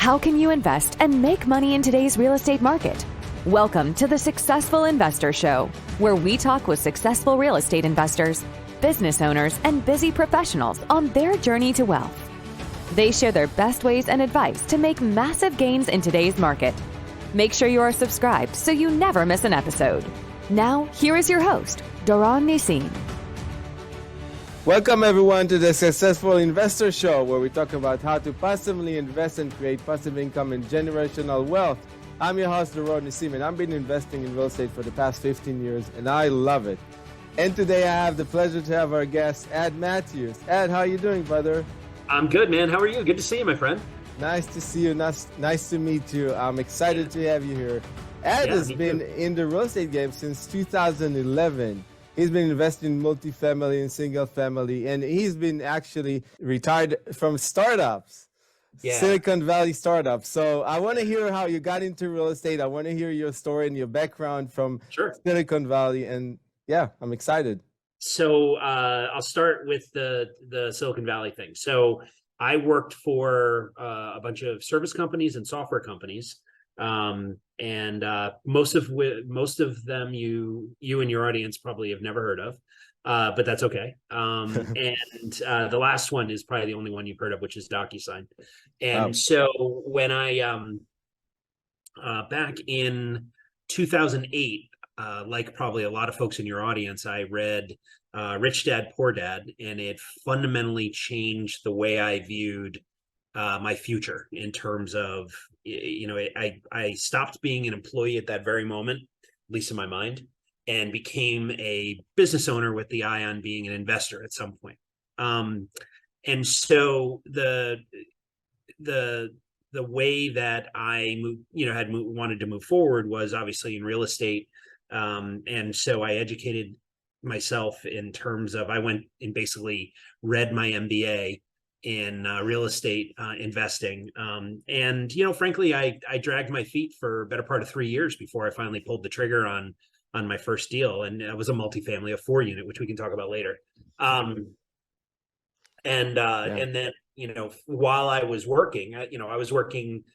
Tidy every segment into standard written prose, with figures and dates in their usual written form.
How can you invest and make money in today's real estate market? Welcome to the Successful Investor Show, where we talk with successful real estate investors, business owners, and busy professionals on their journey to wealth. They share their best ways and advice to make massive gains in today's market. Make sure you are subscribed so you never miss an episode. Now, here is your host, Doron Nissim. Welcome everyone to the Successful Investor Show, where we talk about how to passively invest and create passive income and generational wealth. I'm your host, Doron Nissim, and I've been investing in real estate for the past 15 years, and I love it. And today I have the pleasure to have our guest, Ed Mathews. Ed, how are you doing, brother? I'm good, man. How are you? Good to see you, my friend. Nice to see you. Nice to meet you. I'm excited to have you here. Ed has been in the real estate game since 2011. He's been investing in multifamily and single family, and he's been actually retired from startups, Silicon Valley startups. So I want to hear how you got into real estate. I want to hear your story and your background from Silicon Valley. And yeah, I'm excited. So I'll start with the Silicon Valley thing. So I worked for a bunch of service companies and software companies. And most of them you and your audience probably have never heard of, but that's okay. And the last one is probably the only one you've heard of, which is DocuSign. And so when I back in 2008, like probably a lot of folks in your audience, I read Rich Dad, Poor Dad, and it fundamentally changed the way I viewed my future in terms of, I stopped being an employee at that very moment, at least in my mind, and became a business owner with the eye on being an investor at some point. And so the way that I wanted to move forward was obviously in real estate. And so I educated myself in terms of, I went and basically read my MBA in real estate investing. And, frankly, I dragged my feet for a better part of 3 years before I finally pulled the trigger on my first deal. And it was a multifamily, a 4-unit, which we can talk about later. And then, while I was working, I was working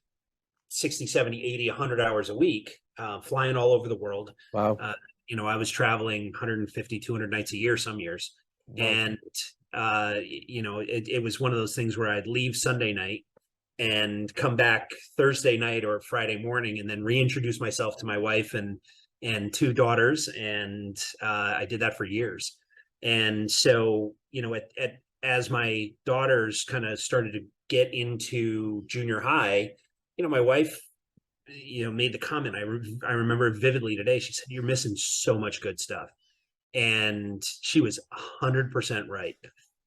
60, 70, 80, 100 hours a week, flying all over the world. Wow. I was traveling 150, 200 nights a year, some years. Wow. And it was one of those things where I'd leave Sunday night and come back Thursday night or Friday morning and then reintroduce myself to my wife and 2 daughters. And I did that for years. And so, as my daughters kind of started to get into junior high, my wife, made the comment, I remember vividly today, she said, "You're missing so much good stuff." And she was 100% right.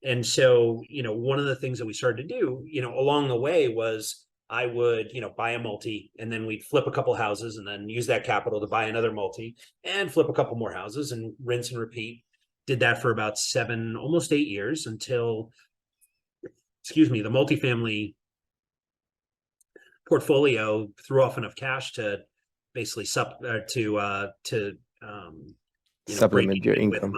And so, one of the things that we started to do, along the way was I would, buy a multi, and then we'd flip a couple houses and then use that capital to buy another multi and flip a couple more houses and rinse and repeat. Did that for about 7, almost 8 years until, the multifamily portfolio threw off enough cash to basically supplement your income.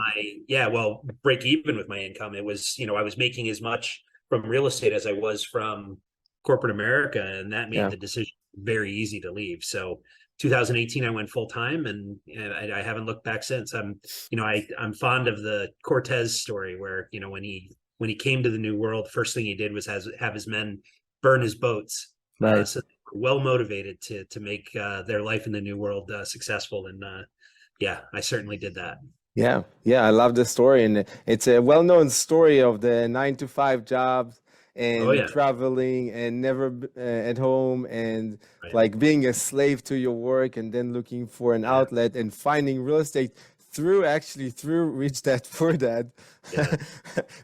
Break even with my income. It was, I was making as much from real estate as I was from corporate America. And that made the decision very easy to leave. So 2018, I went full time, and I haven't looked back since. I'm fond of the Cortez story where, when he came to the New World, first thing he did was have his men burn his boats. Right. So they were well motivated to make their life in the New World successful. And I certainly did that. Yeah, I love the story, and it's a well-known story of the 9-to-5 jobs and traveling and never at home, and like being a slave to your work, and then looking for an outlet and finding real estate through Rich Dad Poor Dad,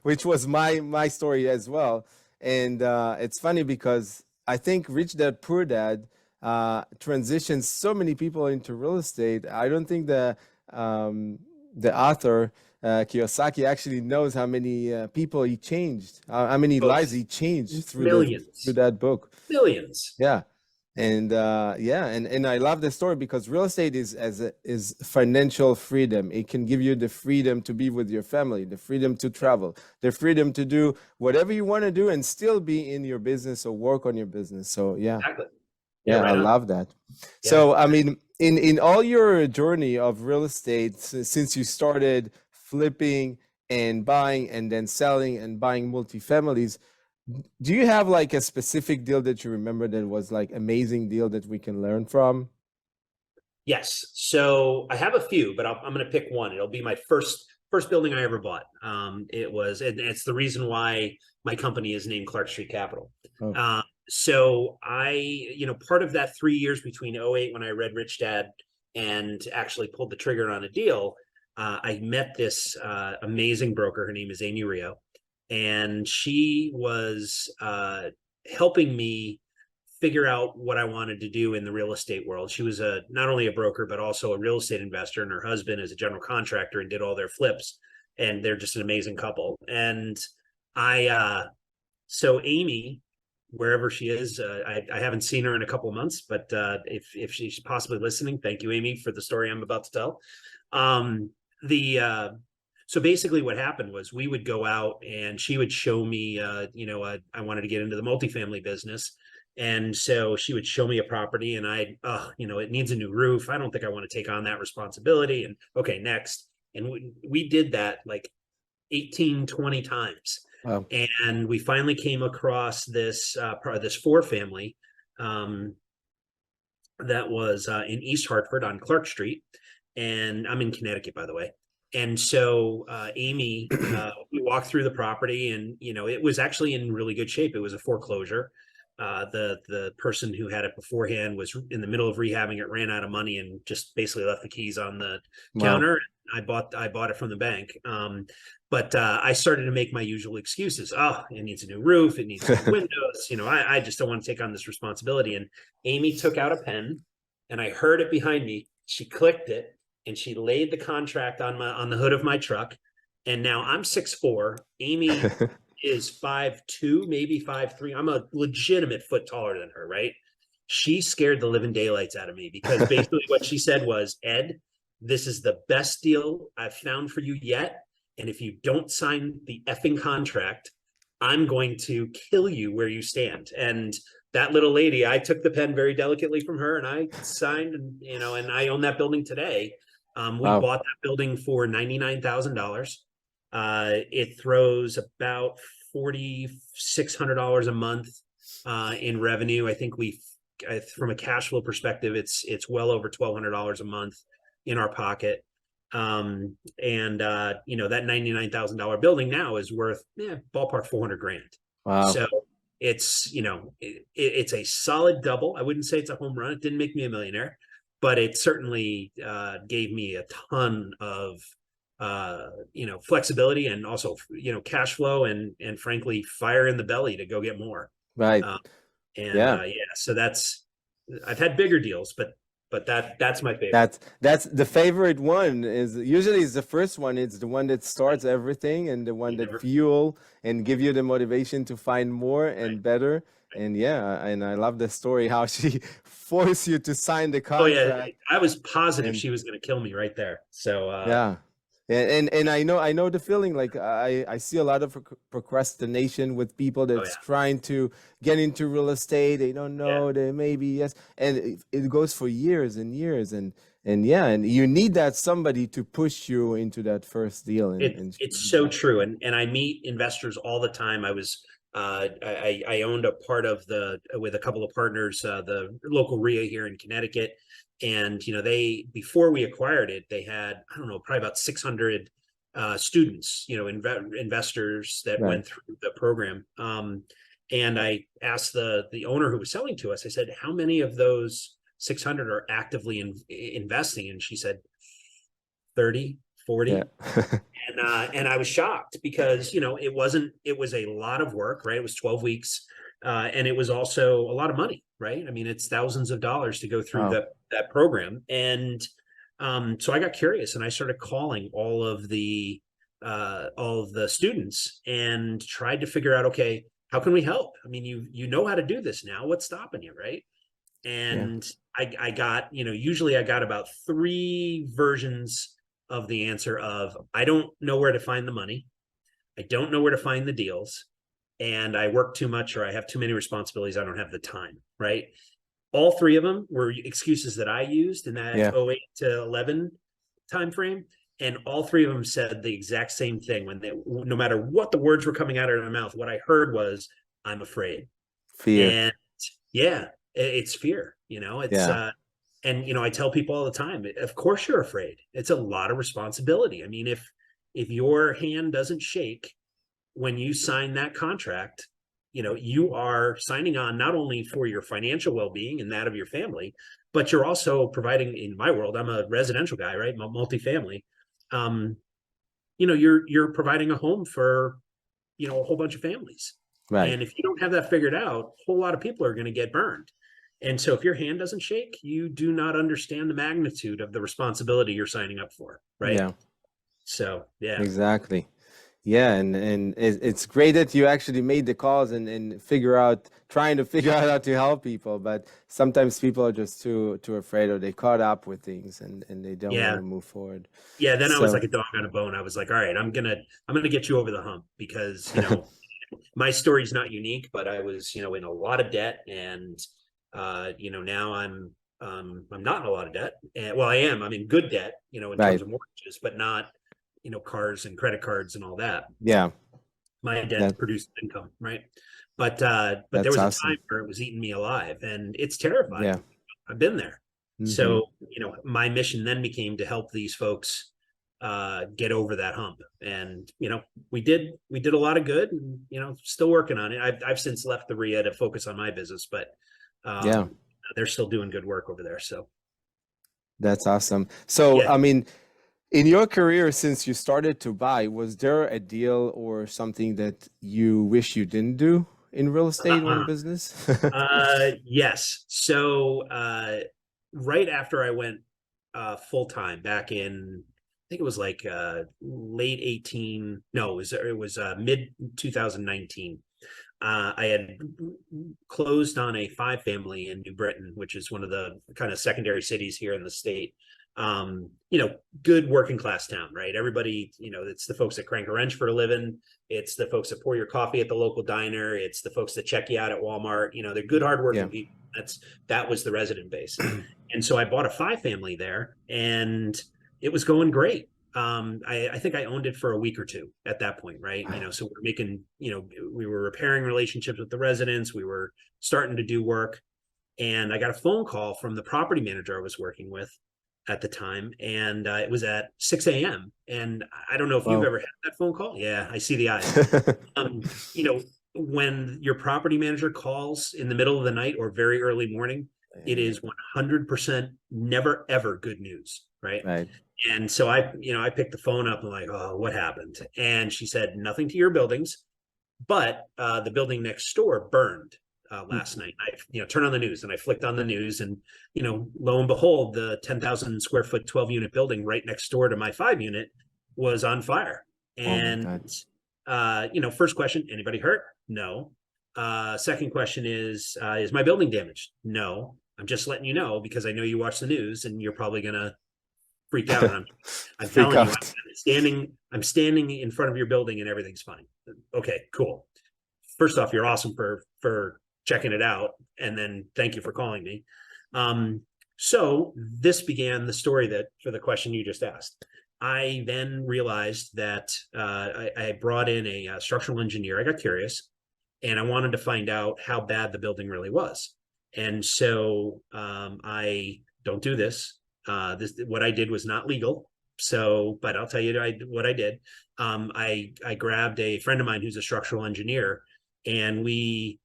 which was my story as well. And it's funny because I think Rich Dad Poor Dad transitions so many people into real estate. I don't think the author Kiyosaki actually knows how many people he changed, how many lives he changed through that book. Millions. Yeah. And yeah, and I love the story because real estate is financial freedom. It can give you the freedom to be with your family, the freedom to travel, the freedom to do whatever you want to do and still be in your business or work on your business. So yeah. Exactly. Yeah, right I on. love that. Yeah. So, I mean, in all your journey of real estate, since you started flipping and buying and then selling and buying multifamilies, do you have like a specific deal that you remember that was like amazing deal that we can learn from? Yes. So I have a few, but I'm going to pick one. It'll be my first building I ever bought. And it's the reason why my company is named Clark Street Capital. Oh. So part of that 3 years between '08 when I read Rich Dad and actually pulled the trigger on a deal, I met this amazing broker. Her name is Amy Rio, and she was helping me figure out what I wanted to do in the real estate world. She was not only a broker, but also a real estate investor, and her husband is a general contractor and did all their flips. And they're just an amazing couple. And so Amy, wherever she is, I haven't seen her in a couple of months, but if she's possibly listening, thank you, Amy, for the story I'm about to tell. So basically what happened was we would go out and she would show me, I wanted to get into the multifamily business. And so she would show me a property and it needs a new roof. I don't think I want to take on that responsibility. And okay, next. And we did that like 18, 20 times. Wow. And we finally came across this four family that was in East Hartford on Clark Street. And I'm in Connecticut, by the way. And so Amy, we walked through the property and, it was actually in really good shape. It was a foreclosure. The person who had it beforehand was in the middle of rehabbing it, ran out of money, and just basically left the keys on the counter. I bought it from the bank. But I started to make my usual excuses. Oh, it needs a new roof. It needs new windows. I just don't want to take on this responsibility. And Amy took out a pen and I heard it behind me. She clicked it and she laid the contract on the hood of my truck. And now I'm 6'4". Amy is 5'2", maybe 5'3". I'm a legitimate foot taller than her, right? She scared the living daylights out of me because basically what she said was, Ed, this is the best deal I've found for you yet. And if you don't sign the effing contract, I'm going to kill you where you stand. And that little lady, I took the pen very delicately from her and I signed, and I own that building today. We bought that building for $99,000. It throws about $4,600 a month in revenue. I think from a cash flow perspective, it's well over $1,200 a month in our pocket. That $99,000 building now is worth ballpark $400,000. Wow. So it's it's a solid double. I wouldn't say it's a home run. It didn't make me a millionaire, but it certainly gave me a ton of flexibility and also cash flow and frankly fire in the belly to go get more. Right. So I've had bigger deals, but that's my favorite. That's the favorite one. Is usually is the first one. It's the one that starts everything and the one that fuel and give you the motivation to find more and better. And and I love the story how she forced you to sign the contract. Oh yeah, I was positive she was going to kill me right there. So And I know the feeling. Like I see a lot of procrastination with people that's trying to get into real estate. They don't know, they maybe yes, and it goes for years and years, and you need that somebody to push you into that first deal. It's so true, and I meet investors all the time. I was I owned a part of with a couple of partners, the local RIA here in Connecticut. And, before we acquired it, they had, I don't know, probably about 600 students, investors that went through the program. And I asked the owner who was selling to us, I said, how many of those 600 are actively investing? And she said, 30, 40. Yeah. And I was shocked because, it was a lot of work, right? It was 12 weeks. And it was also a lot of money, right? I mean, it's thousands of dollars to go through that program. And so I got curious and I started calling all of the students and tried to figure out, okay, how can we help? I mean, you know how to do this now. What's stopping you, right? And I got, usually I got about 3 versions of the answer of, I don't know where to find the money. I don't know where to find the deals. And I work too much, or I have too many responsibilities. I don't have the time. Right. All 3 of them were excuses that I used in that 08 to 11 timeframe. And all 3 of them said the exact same thing no matter what the words were coming out of their mouth, what I heard was, I'm afraid. Fear. And it's fear, and, I tell people all the time, of course you're afraid. It's a lot of responsibility. I mean, if your hand doesn't shake when you sign that contract, you are signing on not only for your financial well-being and that of your family, but you're also providing, in my world, I'm a residential guy, right? Multifamily. You're providing a home for, a whole bunch of families. Right. And if you don't have that figured out, a whole lot of people are going to get burned. And so if your hand doesn't shake, you do not understand the magnitude of the responsibility you're signing up for. Right. Yeah. So, yeah. Exactly. Yeah. And it's great that you actually made the calls and trying to figure out how to help people. But sometimes people are just too afraid, or they caught up with things and they don't want to move forward. Yeah. Then I was like a dog on a bone. I was like, all right, I'm going to get you over the hump, because, my story's not unique, but I was, in a lot of debt, and, now I'm not in a lot of debt. And, well, I'm in good debt, in terms of mortgages, but not, cars and credit cards and all that. Yeah. My debt produced income. Right. But there was a time where it was eating me alive, and it's terrifying. Yeah. I've been there. Mm-hmm. So, my mission then became to help these folks get over that hump. And, we did a lot of good, and, still working on it. I've since left the RIA to focus on my business, but they're still doing good work over there. So that's awesome. So, I mean, in your career, since you started to buy, was there a deal or something that you wish you didn't do in real estate or in business? Yes. So, right after I went full-time back in, I think it was like late 18. No, it was mid 2019. I had closed on a 5-family in New Britain, which is one of the kind of secondary cities here in the state. Good working class town, right? Everybody, it's the folks that crank a wrench for a living. It's the folks that pour your coffee at the local diner. It's the folks that check you out at Walmart. They're good, hardworking people. That was the resident base. And so I bought a 5-family there, and it was going great. I think I owned it for a week or 2 at that point, right? So we're making, we were repairing relationships with the residents. We were starting to do work, and I got a phone call from the property manager I was working with at the time, and it was at 6 a.m. And I don't know if you've ever had that phone call. Yeah, I see the eyes. When your property manager calls in the middle of the night or very early morning, it is 100% never ever good news, right? Right. And so I picked the phone up and like, oh, what happened? And she said, nothing to your buildings, but the building next door burned last night. I turned on the news, and I flicked on the news, and lo and behold, the 10,000 square foot 12-unit building right next door to my 5-unit was on fire. And first question, anybody hurt? No. Second question is my building damaged? No. I'm just letting you know, because I know you watch the news and you're probably gonna freak out. And I'm telling you, I'm standing in front of your building and everything's fine. Okay, cool. First off, you're awesome for checking it out, and then thank you for calling me. So this began the story that, for the question you just asked. I then realized that I brought in a structural engineer. I got curious, and I wanted to find out how bad the building really was. And so I don't do this. What I did was not legal. So, but I'll tell you what I did. I grabbed a friend of mine who's a structural engineer, and we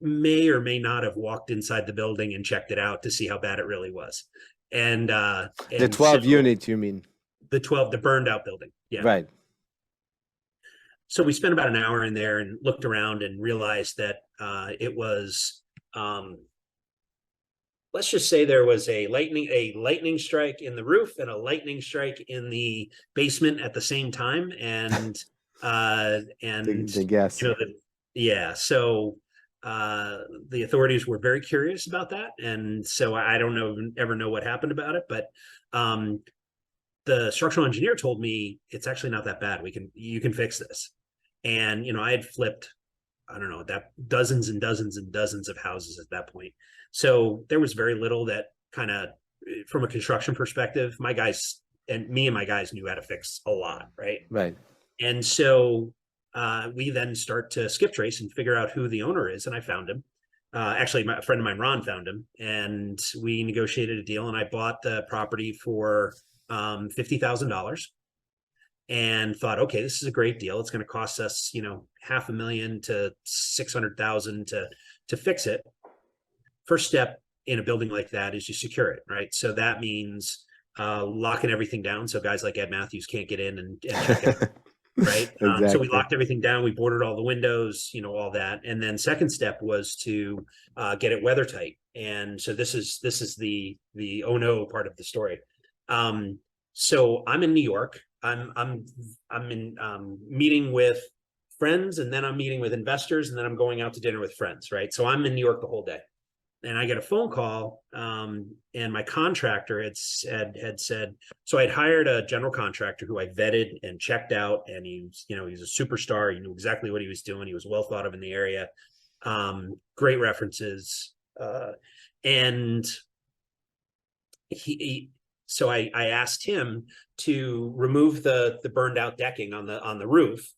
may or may not have walked inside the building and checked it out to see how bad it really was. And the 12 unit, you mean? The burned out building. Yeah. Right. So we spent about an hour in there and looked around and realized that it was, let's just say there was a lightning strike in the roof and a lightning strike in the basement at the same time. And the guess. So the authorities were very curious about that. And so I don't ever know what happened about it, but the structural engineer told me it's actually not that bad. You can fix this. And, I had flipped, I don't know, that dozens and dozens and dozens of houses at that point. So there was very little that kind of, from a construction perspective, my guys and my guys knew how to fix a lot. Right. And so we then start to skip trace and figure out who the owner is. And I found him. Actually, a friend of mine, Ron, found him, and we negotiated a deal, and I bought the property for $50,000 and thought, okay, this is a great deal. It's going to cost us, $500,000 to $600,000 to fix it. First step in a building like that is you secure it, right? So that means locking everything down so guys like Ed Mathews can't get in and check it out. Right. Exactly. So we locked everything down. We boarded all the windows, all that. And then second step was to get it weather tight. And so this is the oh no part of the story. So I'm in New York. I'm in meeting with friends, and then I'm meeting with investors, and then I'm going out to dinner with friends. Right. So I'm in New York the whole day. And I get a phone call, and my contractor had said, so I'd hired a general contractor who I vetted and checked out, and he's a superstar. He knew exactly what he was doing. He was well thought of in the area, great references, and so I asked him to remove the burned out decking on the roof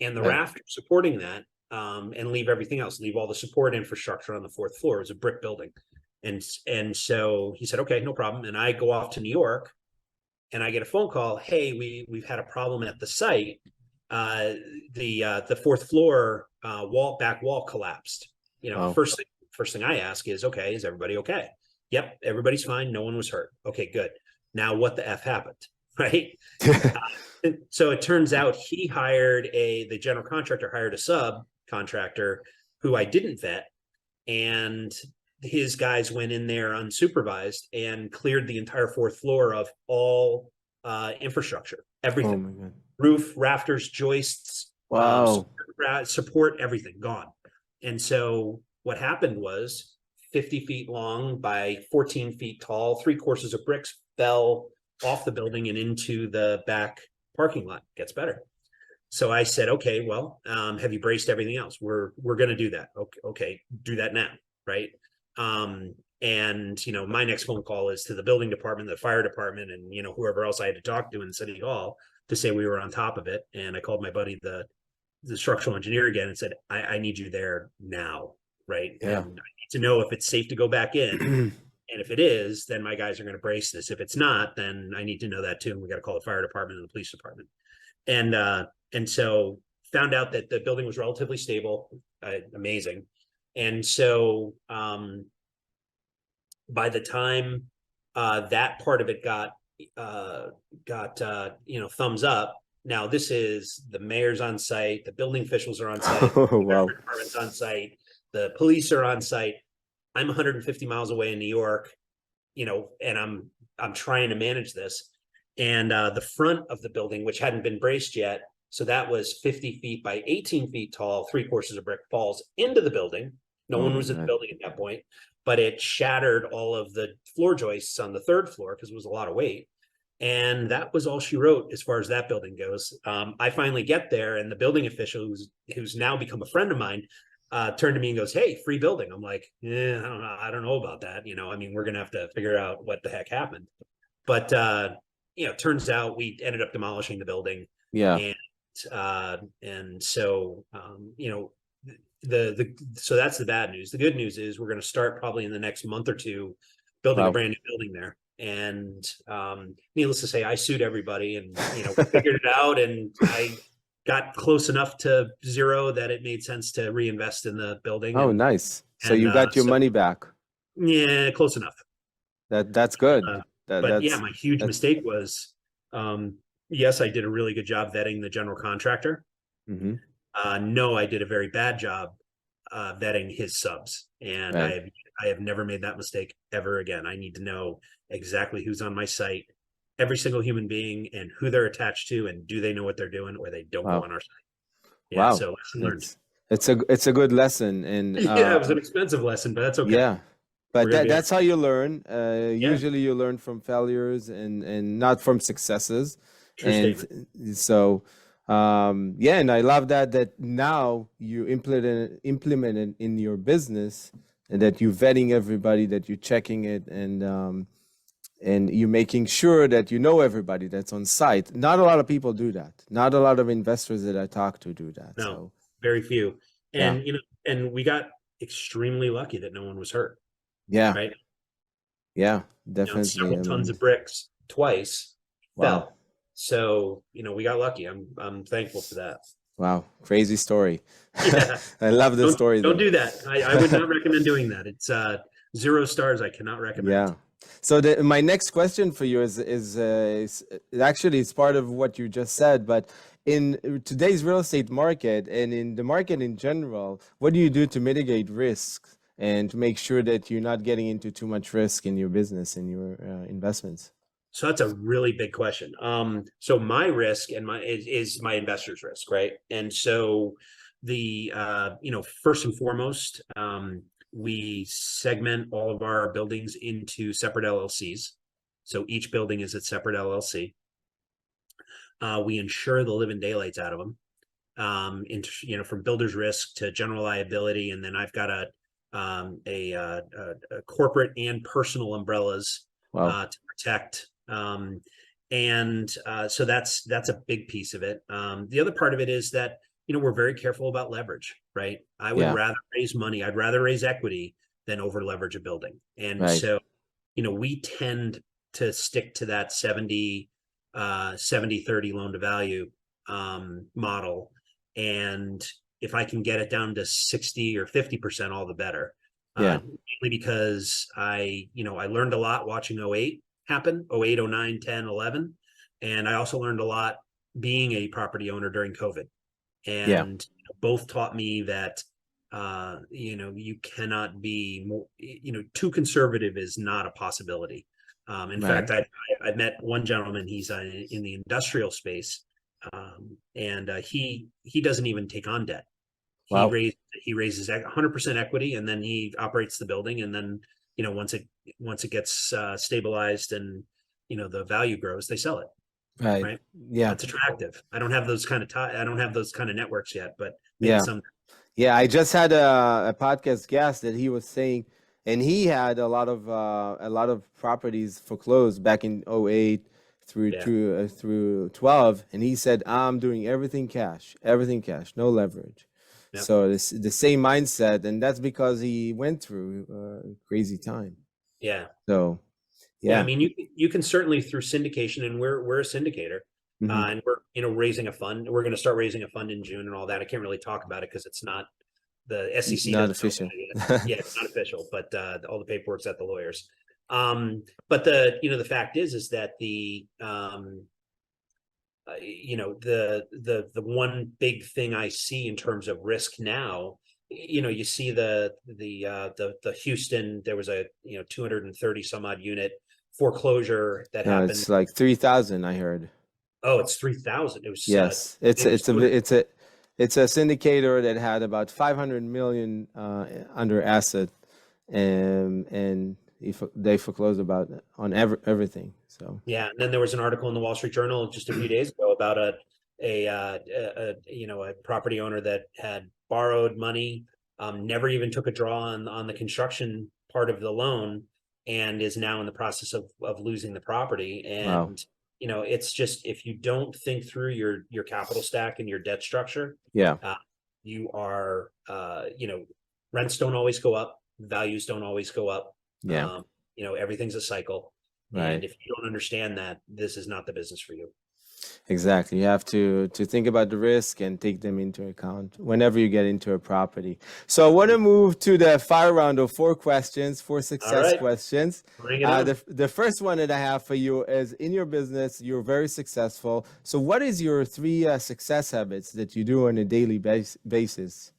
and the rafters supporting that. And leave everything else, leave all the support infrastructure on the fourth floor. It was a brick building. And so he said, okay, no problem. And I go off to New York, and I get a phone call. Hey, we've had a problem at the site. The fourth floor back wall collapsed. First thing I ask is, okay, is everybody okay? Yep, everybody's fine. No one was hurt. Okay, good. Now what the F happened? Right. So it turns out the general contractor hired a subcontractor who I didn't vet, and his guys went in there unsupervised and cleared the entire fourth floor of all infrastructure, everything. Oh my God. Roof, rafters, joists, support, everything gone. And so what happened was 50 feet long by 14 feet tall, 3 courses of bricks fell off the building and into the back parking lot. Gets better. So I said, okay, well, have you braced everything else? We're going to do that. Okay, do that now, right? And my next phone call is to the building department, the fire department, and whoever else I had to talk to in City Hall to say we were on top of it. And I called my buddy, the structural engineer, again, and said, I need you there now, right? Yeah. And I need to know if it's safe to go back in. And if it is, then my guys are going to brace this. If it's not, then I need to know that too. And we got to call the fire department and the police department. And so found out that the building was relatively stable, amazing. And so by the time that part of it got thumbs up, now this is the mayor's on site, the building officials are on site, the department's on site, the police are on site. I'm 150 miles away in New York, and I'm trying to manage this. And the front of the building, which hadn't been braced yet, so that was 50 feet by 18 feet tall, 3 courses of brick, falls into the building. No one was in the building at that point, but it shattered all of the floor joists on the 3rd floor because it was a lot of weight. And that was all she wrote as far as that building goes. I finally get there, and the building official, who's now become a friend of mine, turned to me and goes, "Hey, free building." I'm like, I don't know about that. We're going to have to figure out what the heck happened. But, turns out we ended up demolishing the building. Yeah. And so, so that's the bad news. The good news is we're going to start probably in the next month or two building a brand new building there. And needless to say, I sued everybody, and, we figured it out, and I got close enough to zero that it made sense to reinvest in the building. Oh, nice. So you got your money back. Yeah, close enough. That's good. My huge mistake was, yes, I did a really good job vetting the general contractor. Mm-hmm. No, I did a very bad job vetting his subs. And right. I have never made that mistake ever again. I need to know exactly who's on my site, every single human being, and who they're attached to, and do they know what they're doing, or they don't go on our site. Yeah, so lesson learned. It's a good lesson. And Yeah, it was an expensive lesson, but that's okay. Yeah. But that's how you learn. Yeah. Usually you learn from failures and not from successes. True statement. So yeah, and I love that now you implement it in your business, and that you're vetting everybody, that you're checking it, and you're making sure that you know everybody that's on site. Not a lot of people do that. Not a lot of investors that I talk to do that. No, So very few. yeah. And and we got extremely lucky that no one was hurt. Yeah. Right. Yeah, definitely. Several tons of bricks twice wow. fell. So, we got lucky. I'm thankful for that. Wow, crazy story. Yeah. I love the story. Don't do that. I would not recommend doing that. It's 0 stars. I cannot recommend. Yeah. So my next question for you is actually it's part of what you just said, but in today's real estate market and in the market in general, what do you do to mitigate risks and to make sure that you're not getting into too much risk in your business and your investments? So that's a really big question. So my risk and is my investor's risk, right? And so the first and foremost, we segment all of our buildings into separate LLCs. So each building is a separate LLC. We insure the living daylights out of them, from builder's risk to general liability, and then I've got a corporate and personal umbrellas to protect. So that's a big piece of it. The other part of it is that, we're very careful about leverage, right? I would rather raise money. I'd rather raise equity than over leverage a building. And so, we tend to stick to that 70-30 loan to value, model. And if I can get it down to 60 or 50%, all the better. Mainly because I learned a lot watching 08 happen, 08, 09, 10, 11. And I also learned a lot being a property owner during COVID. And both taught me that, you cannot be more, too conservative is not a possibility. In fact, I met one gentleman, he's in the industrial space, and he doesn't even take on debt. He raises 100% equity, and then he operates the building. And then, once it gets stabilized and, the value grows, they sell it. Right. Yeah. That's attractive. I don't have those kind of networks yet, but maybe some. Yeah. I just had a podcast guest that he was saying, and he had a lot of properties foreclosed back in 08 through 12. And he said, I'm doing everything cash, no leverage. Yep. So it's the same mindset. And that's because he went through a crazy time. Yeah. So, yeah, I mean, you can certainly through syndication, and we're a syndicator, and we're raising a fund. We're going to start raising a fund in June and all that. I can't really talk about it because it's not the SEC. Not official. Yeah, it's not official, but all the paperwork's at the lawyers. But the fact is that the one big thing I see in terms of risk now. You see the Houston, there was a 230 some odd unit foreclosure that happened. It's like 3,000, I heard. Oh, it's 3,000. It was it's a syndicator that had about 500 million under asset, and they foreclosed on everything. So yeah, and then there was an article in the Wall Street Journal just a few days ago about a property owner that had borrowed money, never even took a draw on the construction part of the loan, and is now in the process of losing the property. And it's just, if you don't think through your capital stack and your debt structure, you are rents don't always go up, values don't always go up. Everything's a cycle. And if you don't understand that, this is not the business for you. Exactly. You have to think about the risk and take them into account whenever you get into a property. So I want to move to the fire round of 4 success questions. Bring it on. The first one that I have for you is, in your business, you're very successful. So what is your 3 success habits that you do on a daily basis?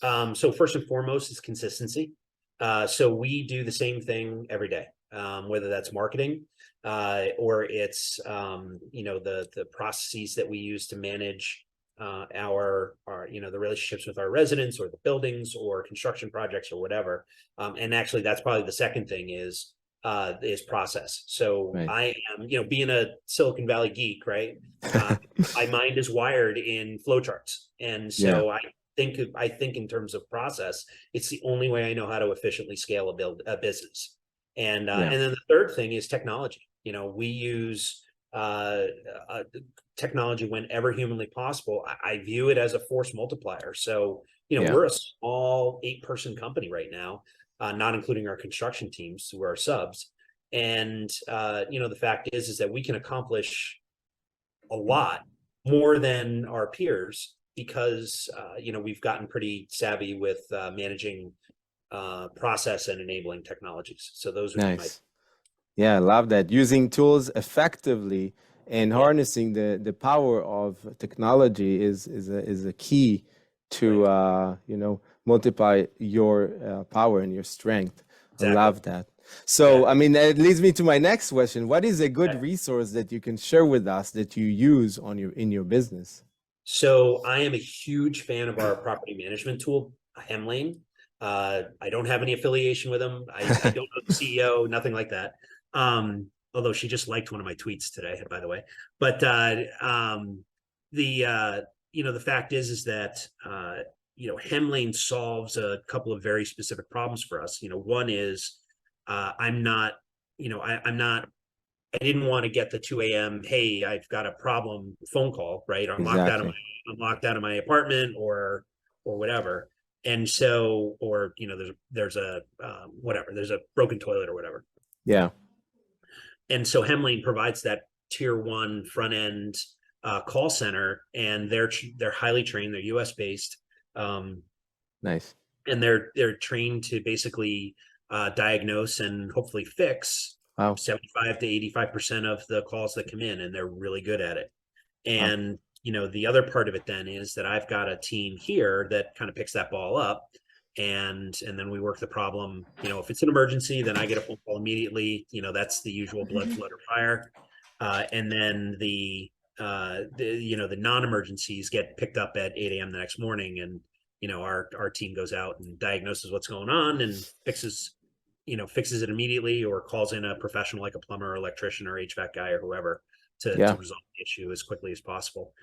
So first and foremost is consistency. So we do the same thing every day, whether that's marketing, or it's the processes that we use to manage our the relationships with our residents or the buildings or construction projects or whatever. And actually, that's probably the second thing is process. So Right. I am, being a Silicon Valley geek, right? My mind is wired in flowcharts, and so I think in terms of process. It's the only way I know how to efficiently scale a business. And then the third thing is technology. We use technology whenever humanly possible. I view it as a force multiplier. So, we're a small 8-person company right now, not including our construction teams who are subs. And, the fact is that we can accomplish a lot more than our peers because, we've gotten pretty savvy with managing process and enabling technologies. So those would be my. Yeah, I love that. Using tools effectively and harnessing the power of technology is a key to multiply your power and your strength. Exactly. I love that. So, I mean, it leads me to my next question. What is a good resource that you can share with us that you use in your business? So I am a huge fan of our property management tool, Hemlane. I don't have any affiliation with them. I don't know the CEO, nothing like that. Although she just liked one of my tweets today, by the way. But the fact is that Hemlane solves a couple of very specific problems for us. One is I didn't want to get the 2 a.m. Hey, I've got a problem phone call, right? I'm locked out of my apartment or whatever. And so, or there's a broken toilet or whatever. Yeah. And so Hemlane provides that tier 1 front end call center, and they're highly trained. They're US based. Nice. And they're trained to basically diagnose and hopefully fix 75 to 85% of the calls that come in, and they're really good at it. And the other part of it then is that I've got a team here that kind of picks that ball up, and then we work the problem. If it's an emergency, then I get a phone call immediately. That's the usual blood, flood, or fire. And then the non-emergencies get picked up at 8 a.m. the next morning, and our team goes out and diagnoses what's going on and fixes it immediately, or calls in a professional like a plumber or electrician or HVAC guy or whoever to resolve the issue as quickly as possible.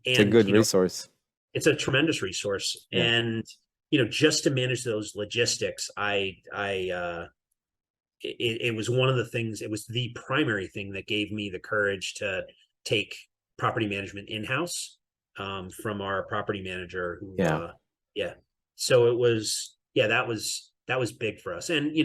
It's a good resource. It's a tremendous resource. Yeah. And, just to manage those logistics, it was one of the things, it was the primary thing that gave me the courage to take property management in-house from our property manager who, So it was, that was big for us. And,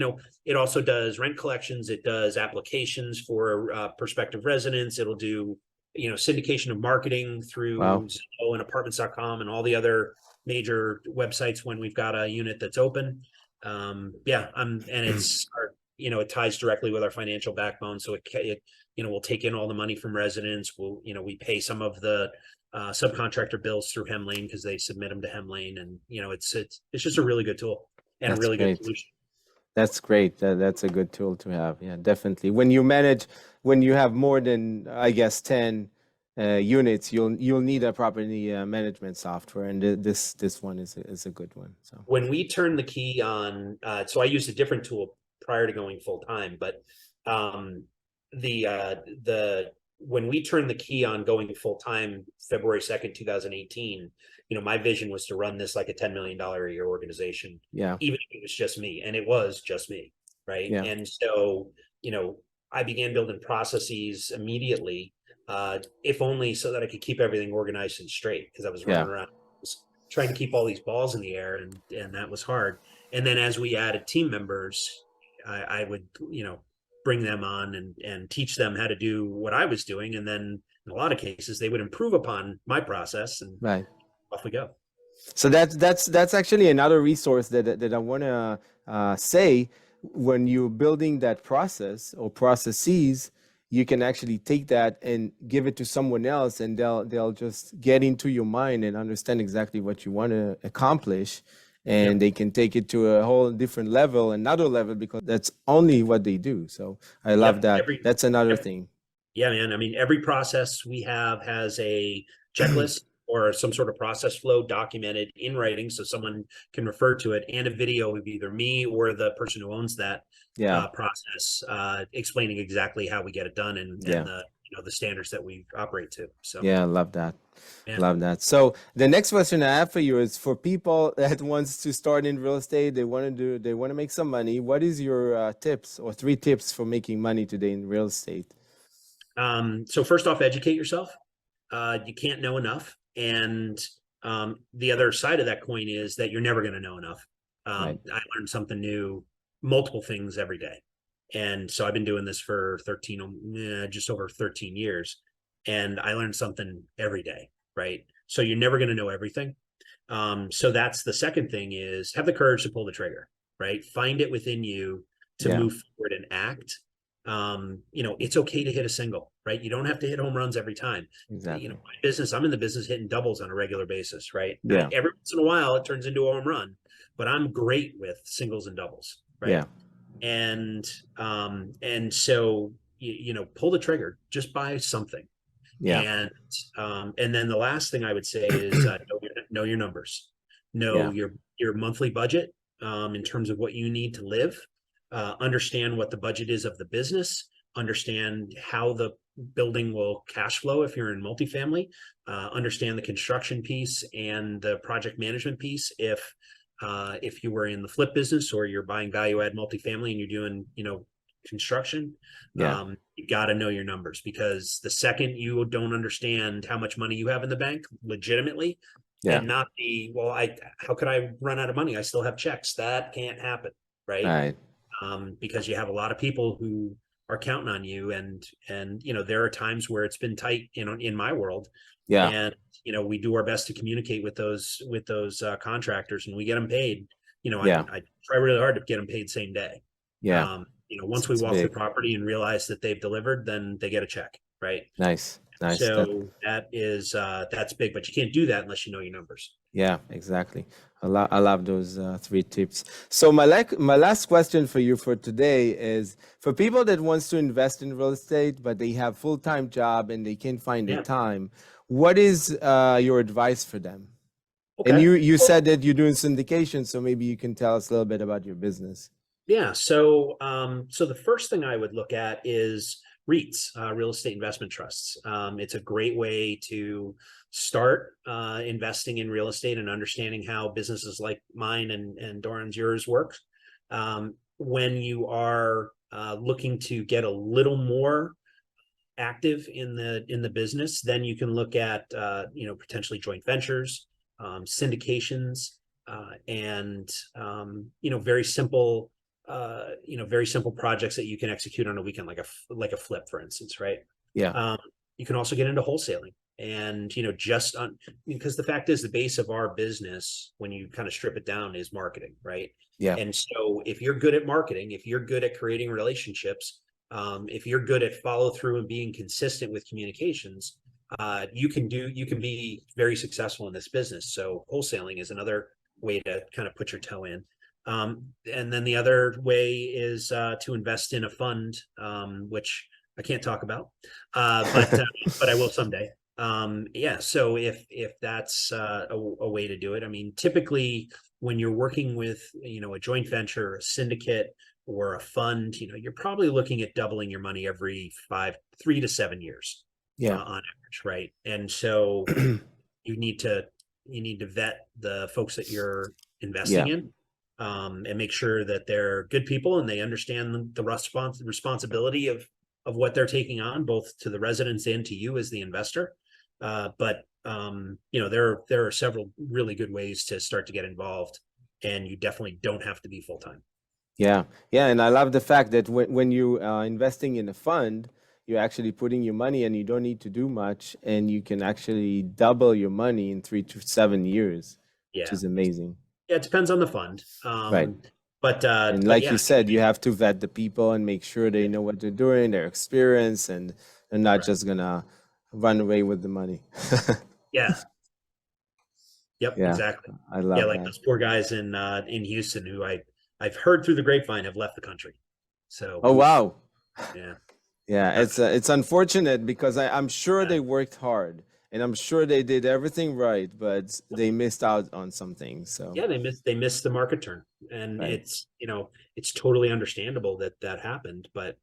it also does rent collections. It does applications for prospective residents. It'll do, syndication of marketing through Zillow and apartments.com and all the other major websites when we've got a unit that's open. And it's, it ties directly with our financial backbone. So it we'll take in all the money from residents. We pay some of the subcontractor bills through Hemlane because they submit them to Hemlane. And, it's just a really good tool. And a really good solution. That's great. That's a good tool to have. Yeah, definitely. When you have more than, I guess, 10 units, you'll need a property management software, and this one is a good one. So when we turn the key on, so I used a different tool prior to going full time, but when we turned the key on going full time, February 2nd, 2018. My vision was to run this like a $10 million a year organization. Yeah. Even if it was just me, and it was just me. Right. Yeah. And so, I began building processes immediately, if only so that I could keep everything organized and straight, because I was running around trying to keep all these balls in the air, and that was hard. And then as we added team members, I would, bring them on and teach them how to do what I was doing. And then in a lot of cases, they would improve upon my process, and off we go. So that's actually another resource that I want to say. When you're building that process or processes, you can actually take that and give it to someone else, and they'll just get into your mind and understand exactly what you want to accomplish, and they can take it to a whole different level, another level, because that's only what they do. So I love that. That's another thing. Yeah, man. I mean, every process we have has a checklist or some sort of process flow documented in writing so someone can refer to it, and a video of either me or the person who owns that process explaining exactly how we get it done and the the standards that we operate to. So I love that. Love that. So the next question I have for you is for people that wants to start in real estate, they want to make some money. What is your tips or 3 tips for making money today in real estate? So first off, educate yourself. You can't know enough. And the other side of that coin is that you're never going to know enough. I learned something new, multiple things every day. And so I've been doing this for just over 13 years. And I learned something every day, right? So you're never going to know everything. So that's the second thing, is have the courage to pull the trigger, right? Find it within you to move forward and act. It's okay to hit a single, right? You don't have to hit home runs every time. Exactly. My business, I'm in the business hitting doubles on a regular basis, right? Yeah. Every once in a while it turns into a home run, but I'm great with singles and doubles, right? Yeah. And so, pull the trigger, just buy something. Yeah. And then the last thing I would say is know your numbers, know your monthly budget in terms of what you need to live. Understand what the budget is of the business, understand how the building will cash flow if you're in multifamily, understand the construction piece and the project management piece if you were in the flip business or you're buying value add multifamily and you're doing construction. You got to know your numbers, because the second you don't understand how much money you have in the bank legitimately, and not how could I run out of money? I still have checks. That can't happen, right? Because you have a lot of people who are counting on you, and there are times where it's been tight in my world, and we do our best to communicate with those contractors, and we get them paid. I try really hard to get them paid same day. Once we walk the property and realize that they've delivered, then they get a check, right? Nice. So that's big, but you can't do that unless you know your numbers. Yeah, exactly. I love those 3 tips. So my last question for you for today is, for people that wants to invest in real estate, but they have full-time job and they can't find the time, what is your advice for them? Okay. And you said that you're doing syndication, so maybe you can tell us a little bit about your business. Yeah. So the first thing I would look at is REITs, real estate investment trusts. It's a great way to start investing in real estate and understanding how businesses like mine and Doron's, yours, work. When you are looking to get a little more active in the business, then you can look at potentially joint ventures, syndications, and very simple projects that you can execute on a weekend, like a flip, for instance, right? Yeah. You can also get into wholesaling, and because the fact is, the base of our business, when you kind of strip it down, is marketing, right? Yeah. And so if you're good at marketing, if you're good at creating relationships, if you're good at follow through and being consistent with communications, you can be very successful in this business. So wholesaling is another way to kind of put your toe in. And then the other way is to invest in a fund, which I can't talk about, but I will someday. So if that's a way to do it, I mean, typically when you're working with a joint venture, a syndicate, or a fund, you're probably looking at doubling your money every 3 to 7 years, on average, right? And so you need to vet the folks that you're investing in. And make sure that they're good people and they understand the responsibility of what they're taking on, both to the residents and to you as the investor. But there are several really good ways to start to get involved, and you definitely don't have to be full-time. Yeah. And I love the fact that when you are investing in a fund, you're actually putting your money and you don't need to do much, and you can actually double your money in 3 to 7 years, which is amazing. Yeah, it depends on the fund. Right. But you said, you have to vet the people and make sure they know what they're doing, their experience, and they're not just going to run away with the money. Yep, exactly. I love that. Those poor guys in Houston who I've heard through the grapevine have left the country. So. Oh, wow. Yeah. Yeah, it's unfortunate, because I'm sure they worked hard. and I'm sure they did everything right, but they missed out on something. So yeah, they missed the market turn, and right. it's, it's totally understandable that happened, but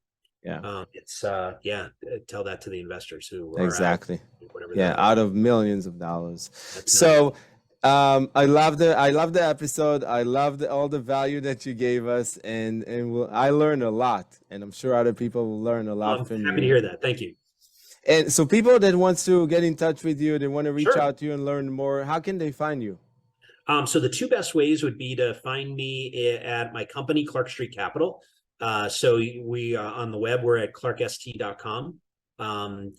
it's tell that to the investors who are exactly whatever out of millions of dollars. So I love the episode. I loved all the value that you gave us, and I learned a lot, and I'm sure other people will learn a lot from you. I'm happy to hear that. Thank you. And so people that wants to get in touch with you, they want to reach out to you and learn more, how can they find you? So the two best ways would be to find me at my company, Clark Street Capital. So we on the web, we're at clarkst.com. On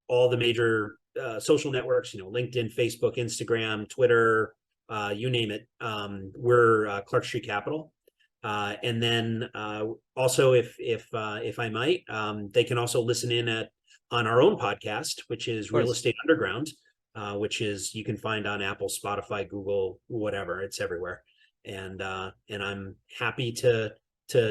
all the major social networks, LinkedIn, Facebook, Instagram, Twitter, you name it. We're Clark Street Capital. And then also, if I might, they can also listen in on our own podcast, which is Real Estate Underground, which is you can find on Apple, Spotify, Google, whatever. It's everywhere. And I'm happy to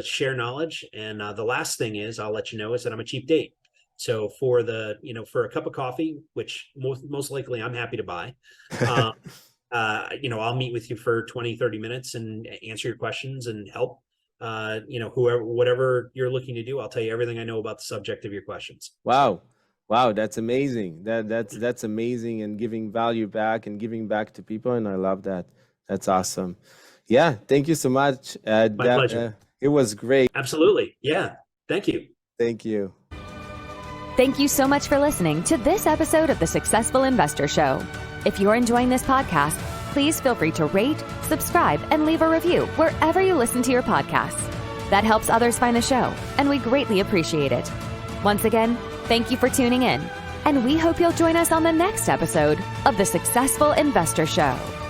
share knowledge. And the last thing is, I'll let you know, is that I'm a cheap date. So for a cup of coffee, which most likely I'm happy to buy, I'll meet with you for 20, 30 minutes and answer your questions and help, whatever you're looking to do. I'll tell you everything I know about the subject of your questions. Wow. That's amazing. That's amazing, and giving value back and giving back to people. And I love that. That's awesome. Yeah. Thank you so much. My pleasure. It was great. Absolutely. Yeah. Thank you. Thank you. Thank you so much for listening to this episode of the Successful Investor Show. If you're enjoying this podcast, please feel free to rate, subscribe, and leave a review wherever you listen to your podcasts. That helps others find the show, and we greatly appreciate it. Once again, thank you for tuning in, and we hope you'll join us on the next episode of the Successful Investor Show.